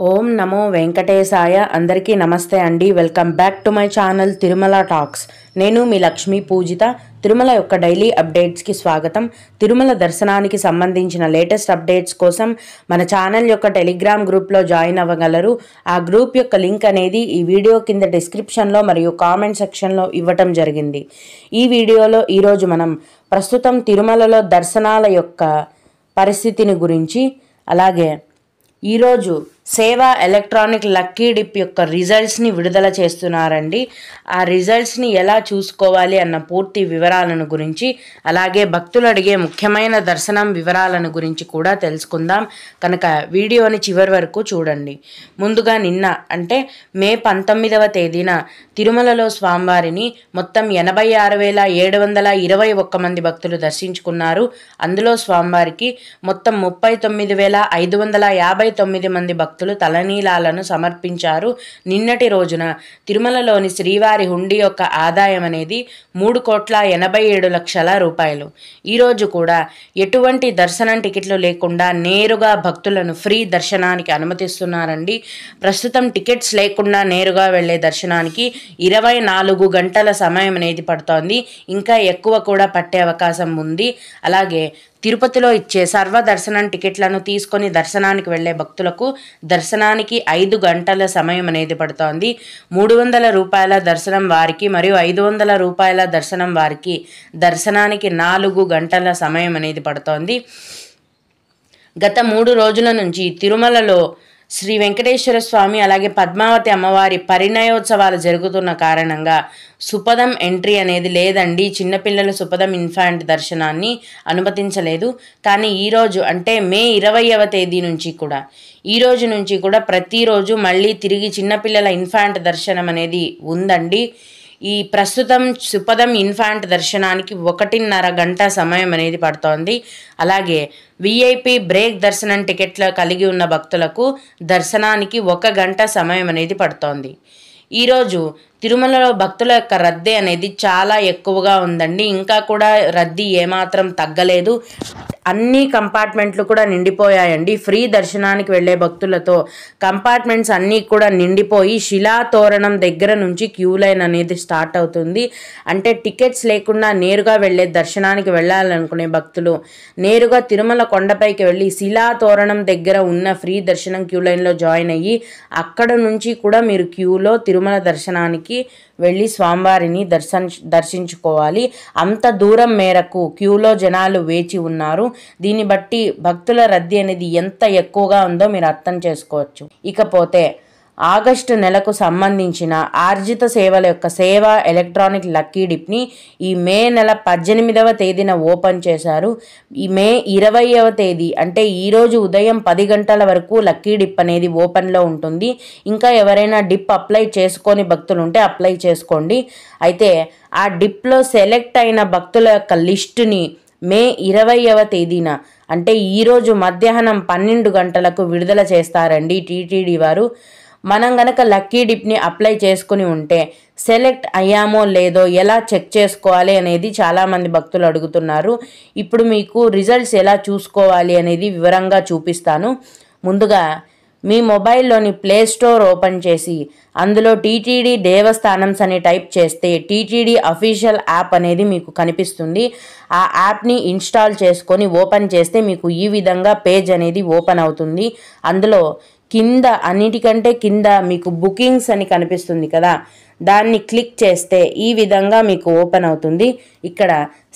ఓం నమో వెంకటేశాయ. అందరికీ నమస్తే అండి. Welcome back to my channel Tirumala talks. నేను మీ లక్ష్మీ పూజిత. తిరుమల యొక్క డైలీ అప్డేట్స్కి స్వాగతం. తిరుమల దర్శనానికి సంబంధించిన లేటెస్ట్ అప్డేట్స్ కోసం మన ఛానల్ యొక్క టెలిగ్రామ్ గ్రూప్లో జాయిన్ అవ్వగలరు. ఆ గ్రూప్ యొక్క లింక్ అనేది ఈ వీడియో కింద డిస్క్రిప్షన్లో మరియు కామెంట్ సెక్షన్లో ఇవ్వటం జరిగింది. ఈ వీడియోలో ఈరోజు మనం ప్రస్తుతం తిరుమలలో దర్శనాల యొక్క పరిస్థితిని గురించి, అలాగే ఈరోజు సేవా ఎలక్ట్రానిక్ లక్కీ డిప్ యొక్క రిజల్ట్స్ని విడుదల చేస్తున్నారండి. ఆ రిజల్ట్స్ని ఎలా చూసుకోవాలి అన్న పూర్తి వివరాలను గురించి, అలాగే భక్తులు అడిగే ముఖ్యమైన దర్శనం వివరాలను గురించి కూడా తెలుసుకుందాం. కనుక వీడియోని చివరి వరకు చూడండి. ముందుగా నిన్న అంటే మే 19వ తేదీన తిరుమలలో స్వామివారిని మొత్తం 86,721 మంది భక్తులు దర్శించుకున్నారు. అందులో స్వామివారికి మొత్తం 39,559 మంది భక్తులు తలనీలాలను సమర్పించారు. నిన్నటి రోజున తిరుమలలోని శ్రీవారి హుండీ యొక్క ఆదాయం అనేది 3,87,00,000 రూపాయలు. ఈరోజు కూడా ఎటువంటి దర్శనం టికెట్లు లేకుండా నేరుగా భక్తులను ఫ్రీ దర్శనానికి అనుమతిస్తున్నారండి. ప్రస్తుతం టికెట్స్ లేకుండా నేరుగా వెళ్లే దర్శనానికి 24 గంటల సమయం అనేది పడుతోంది. ఇంకా ఎక్కువ కూడా పట్టే అవకాశం ఉంది. అలాగే తిరుపతిలో ఇచ్చే సర్వ దర్శనం టికెట్లను తీసుకొని దర్శనానికి వెళ్లే భక్తులకు దర్శనానికి 5 గంటల సమయం అనేది పడుతోంది. 300 రూపాయల దర్శనం వారికి మరియు 500 రూపాయల దర్శనం వారికి దర్శనానికి 4 గంటల సమయం అనేది పడుతోంది. గత 3 రోజుల నుంచి తిరుమలలో శ్రీ వెంకటేశ్వర స్వామి అలాగే పద్మావతి అమ్మవారి పరిణయోత్సవాలు జరుగుతున్న కారణంగా సుపదం ఎంట్రీ అనేది లేదండి. చిన్నపిల్లల సుపదం ఇన్ఫాంట్ దర్శనాన్ని అనుమతించలేదు. కానీ ఈరోజు అంటే మే 20వ తేదీ నుంచి కూడా ఈరోజు నుంచి కూడా ప్రతిరోజు మళ్ళీ తిరిగి చిన్నపిల్లల ఇన్ఫాంట్ దర్శనం అనేది ఉందండి. ఈ ప్రస్తుతం సుపదం ఇన్ఫాంట్ దర్శనానికి 1.5 గంట సమయం అనేది పడుతోంది. అలాగే విఐపి బ్రేక్ దర్శనం టికెట్లు కలిగి ఉన్న భక్తులకు దర్శనానికి 1 గంట సమయం అనేది పడుతోంది. ఈరోజు తిరుమలలో భక్తుల యొక్క రద్దీ అనేది చాలా ఎక్కువగా ఉందండి. ఇంకా కూడా రద్దీ ఏమాత్రం తగ్గలేదు. అన్ని కంపార్ట్మెంట్లు కూడా నిండిపోయాయండి. ఫ్రీ దర్శనానికి వెళ్ళే భక్తులతో కంపార్ట్మెంట్స్ అన్నీ కూడా నిండిపోయి శిలాతోరణం దగ్గర నుంచి క్యూ లైన్ అనేది స్టార్ట్ అవుతుంది. అంటే టికెట్స్ లేకుండా నేరుగా వెళ్ళే దర్శనానికి వెళ్ళాలనుకునే భక్తులు నేరుగా తిరుమల కొండపైకి వెళ్ళి శిలాతోరణం దగ్గర ఉన్న ఫ్రీ దర్శనం క్యూ లైన్లో జాయిన్ అయ్యి అక్కడ నుంచి కూడా మీరు క్యూలో తిరుమల దర్శనానికి వెళ్ళి స్వామివారిని దర్శించుకోవాలి. అంత దూరం మేరకు క్యూలో జనాలు వేచి ఉన్నారు. దీన్ని బట్టి భక్తుల రద్దీ అనేది ఎంత ఎక్కువగా ఉందో మీరు అర్థం చేసుకోవచ్చు. ఇకపోతే ఆగస్టు నెలకు సంబంధించిన ఆర్జిత సేవల యొక్క సేవా ఎలక్ట్రానిక్ లక్కీ డిప్ని ఈ మే నెల 18వ తేదీన ఓపెన్ చేశారు. ఈ మే 20వ తేదీ అంటే ఈరోజు ఉదయం 10 గంటల వరకు లక్కీ డిప్ అనేది ఓపెన్లో ఉంటుంది. ఇంకా ఎవరైనా డిప్ అప్లై చేసుకొని భక్తులు ఉంటే అప్లై చేసుకోండి. అయితే ఆ డిప్లో సెలెక్ట్ అయిన భక్తుల యొక్క లిస్టుని మే 20వ తేదీన అంటే ఈరోజు మధ్యాహ్నం 12 గంటలకు విడుదల చేస్తారండి టీటీడీ వారు. మనం గనక లక్కీ డిప్ని అప్లై చేసుకుని ఉంటే సెలెక్ట్ అయ్యామో లేదో ఎలా చెక్ చేసుకోవాలి అనేది చాలామంది భక్తులు అడుగుతున్నారు. ఇప్పుడు మీకు రిజల్ట్స్ ఎలా చూసుకోవాలి అనేది వివరంగా చూపిస్తాను. ముందుగా మీ మొబైల్లోని ప్లే స్టోర్ ఓపెన్ చేసి అందులో టీటీడీ దేవస్థానమ్స్ అని టైప్ చేస్తే టీటీడీ అఫీషియల్ యాప్ అనేది మీకు కనిపిస్తుంది. ఆ యాప్ని ఇన్స్టాల్ చేసుకొని ఓపెన్ చేస్తే మీకు ఈ విధంగా పేజ్ అనేది ఓపెన్ అవుతుంది. అందులో కింద అన్నిటికంటే కింద మీకు బుకింగ్స్ అని కనిపిస్తుంది కదా, దాన్ని క్లిక్ చేస్తే ఈ విధంగా మీకు ఓపెన్ అవుతుంది. ఇక్కడ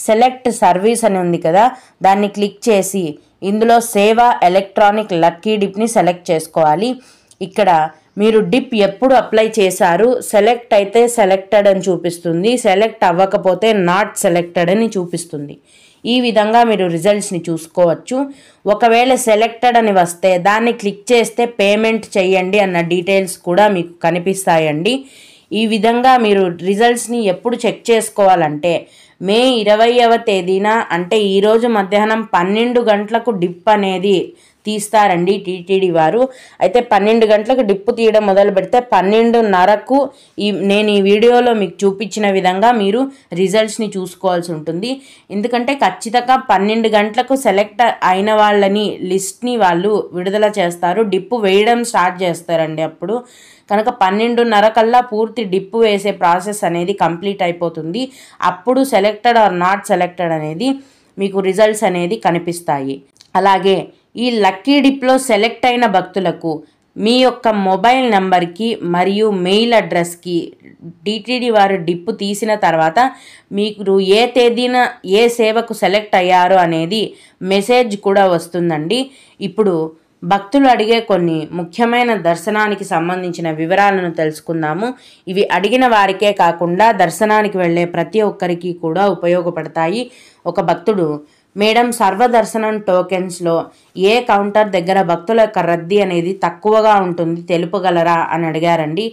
సెలెక్ట్ సర్వీస్ అని ఉంది కదా, దాన్ని క్లిక్ చేసి ఇందులో సేవా ఎలక్ట్రానిక్ లక్కీ డిప్ని సెలెక్ట్ చేసుకోవాలి. ఇక్కడ మీరు డిప్ ఎప్పుడు అప్లై చేశారు, సెలెక్ట్ అయితే సెలెక్టెడ్ అని చూపిస్తుంది, సెలెక్ట్ అవ్వకపోతే నాట్ సెలెక్టెడ్ అని చూపిస్తుంది. ఈ విధంగా మీరు రిజల్ట్స్ని చూసుకోవచ్చు. ఒకవేళ సెలెక్టెడ్ అని వస్తే దాన్ని క్లిక్ చేస్తే పేమెంట్ చేయండి అన్న డీటెయిల్స్ కూడా మీకు కనిపిస్తాయండి. ఈ విధంగా మీరు రిజల్ట్స్ని ఎప్పుడు చెక్ చేసుకోవాలంటే మే 20వ తేదీన అంటే ఈరోజు మధ్యాహ్నం 12 గంటలకు డిప్ అనేది తీస్తారండి టీటీడీ వారు. అయితే 12 గంటలకు డిప్పు తీయడం మొదలు పెడితే 12:30కు నేను ఈ వీడియోలో మీకు చూపించిన విధంగా మీరు రిజల్ట్స్ని చూసుకోవాల్సి ఉంటుంది. ఎందుకంటే ఖచ్చితంగా 12 గంటలకు సెలెక్ట్ అయిన వాళ్ళని లిస్ట్ని వాళ్ళు విడుదల చేస్తారు, డిప్పు వేయడం స్టార్ట్ చేస్తారండి. అప్పుడు కనుక 12:30 కల్లా పూర్తి డిప్పు వేసే ప్రాసెస్ అనేది కంప్లీట్ అయిపోతుంది. అప్పుడు సెలెక్టెడ్ ఆర్ నాట్ సెలెక్టెడ్ అనేది మీకు రిజల్ట్స్ అనేది కనిపిస్తాయి. అలాగే ఈ లక్కీ డిప్లో సెలెక్ట్ అయిన భక్తులకు మీ యొక్క మొబైల్ నెంబర్కి మరియు మెయిల్ అడ్రస్కి టీటీడీ వారు డిప్పు తీసిన తర్వాత మీరు ఏ తేదీన ఏ సేవకు సెలెక్ట్ అయ్యారో అనేది మెసేజ్ కూడా వస్తుందండి. ఇప్పుడు భక్తులు అడిగే కొన్ని ముఖ్యమైన దర్శనానికి సంబంధించిన వివరాలను తెలుసుకుందాము. ఇవి అడిగిన వారికే కాకుండా దర్శనానికి వెళ్ళే ప్రతి ఒక్కరికి కూడా ఉపయోగపడతాయి. ఒక భక్తుడు, మేడం సర్వదర్శనం టోకెన్స్లో ఏ కౌంటర్ దగ్గర భక్తుల యొక్క రద్దీ అనేది తక్కువగా ఉంటుంది తెలుపగలరా అని అడిగారండి.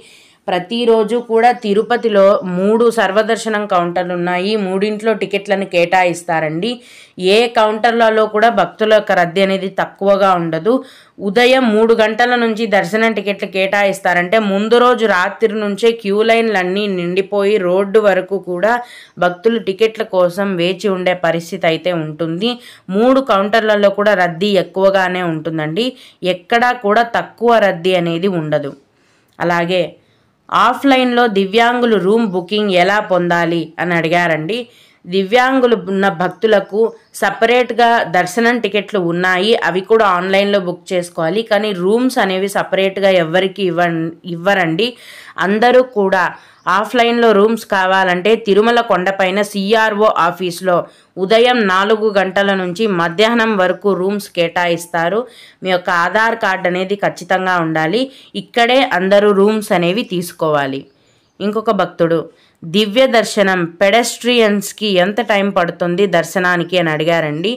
ప్రతిరోజు కూడా తిరుపతిలో 3 సర్వదర్శనం కౌంటర్లు ఉన్నాయి. 3 టికెట్లను కేటాయిస్తారండి. ఏ కౌంటర్లలో కూడా భక్తుల యొక్క రద్దీ అనేది తక్కువగా ఉండదు. ఉదయం 3 గంటల నుంచి దర్శనం టికెట్లు కేటాయిస్తారంటే ముందు రోజు రాత్రి నుంచే క్యూ లైన్లన్నీ నిండిపోయి రోడ్డు వరకు కూడా భక్తులు టికెట్ల కోసం వేచి ఉండే పరిస్థితి అయితే ఉంటుంది. 3 కౌంటర్లలో కూడా రద్దీ ఎక్కువగానే ఉంటుందండి. ఎక్కడా కూడా తక్కువ రద్దీ అనేది ఉండదు. అలాగే ఆఫ్లైన్లో దివ్యాంగులు రూమ్ బుకింగ్ ఎలా పొందాలి అని అడిగారండి. దివ్యాంగులు ఉన్న భక్తులకు సపరేట్గా దర్శనం టికెట్లు ఉన్నాయి, అవి కూడా ఆన్లైన్లో బుక్ చేసుకోవాలి. కానీ రూమ్స్ అనేవి సపరేట్గా ఎవరికి ఇవ్వరండి. అందరూ కూడా ఆఫ్లైన్లో రూమ్స్ కావాలంటే తిరుమల కొండపైన CRO ఆఫీస్లో ఉదయం 4 గంటల నుంచి మధ్యాహ్నం వరకు రూమ్స్ కేటాయిస్తారు. మీ యొక్క ఆధార్ కార్డ్ అనేది ఖచ్చితంగా ఉండాలి. ఇక్కడే అందరూ రూమ్స్ అనేవి తీసుకోవాలి. ఇంకొక భక్తుడు, దివ్య దర్శనం పెడెస్ట్రియన్స్కి ఎంత టైం పడుతుంది దర్శనానికి అని అడిగారండి.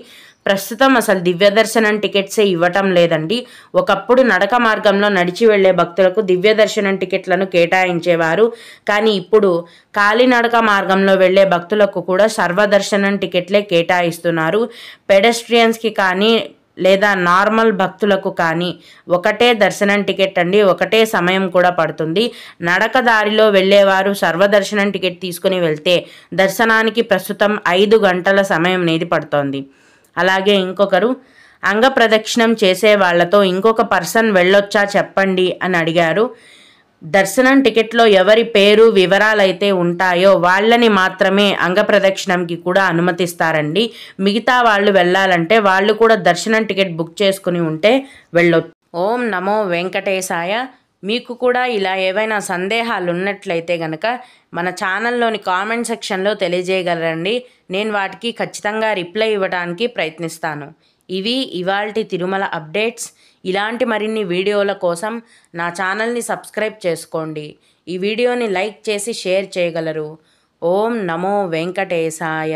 ప్రస్తుతం అసలు దివ్య దర్శనం టికెట్సే ఇవ్వటం లేదండి. ఒకప్పుడు నడక మార్గంలో నడిచి వెళ్లే భక్తులకు దివ్య దర్శనం టికెట్లను కేటాయించేవారు. కానీ ఇప్పుడు కాలినడక మార్గంలో వెళ్లే భక్తులకు కూడా సర్వదర్శనం టికెట్లే కేటాయిస్తున్నారు. పెడెస్ట్రియన్స్కి కానీ లేదా నార్మల్ భక్తులకు కానీ ఒకటే దర్శనం టికెట్ అండి, ఒకటే సమయం కూడా పడుతుంది. నడక దారిలో వెళ్ళేవారు సర్వదర్శనం టికెట్ తీసుకుని వెళ్తే దర్శనానికి ప్రస్తుతం 5 గంటల సమయం అనేది పడుతోంది. అలాగే ఇంకొకరు, అంగప్రదక్షిణం చేసే వాళ్లతో ఇంకొక పర్సన్ వెళ్ళొచ్చా చెప్పండి అని అడిగారు. దర్శనం టికెట్లో ఎవరి పేరు వివరాలైతే ఉంటాయో వాళ్ళని మాత్రమే అంగప్రదక్షిణంకి కూడా అనుమతిస్తారండి. మిగతా వాళ్ళు వెళ్ళాలంటే వాళ్ళు కూడా దర్శనం టికెట్ బుక్ చేసుకుని ఉంటే వెళ్ళొచ్చు. ఓం నమో వెంకటేశాయ. మీకు కూడా ఇలా ఏవైనా సందేహాలు ఉన్నట్లయితే గనక మన ఛానల్లోని కామెంట్ సెక్షన్లో తెలియజేయగలరండి. నేను వాటికి ఖచ్చితంగా రిప్లై ఇవ్వడానికి ప్రయత్నిస్తాను. ఇవి ఇవాల్టి తిరుమల అప్డేట్స్. ఇలాంటి మరిన్ని వీడియోల కోసం నా ఛానల్ని సబ్స్క్రైబ్ చేసుకోండి. ఈ వీడియోని లైక్ చేసి షేర్ చేయగలరు. ఓం నమో వెంకటేశాయ.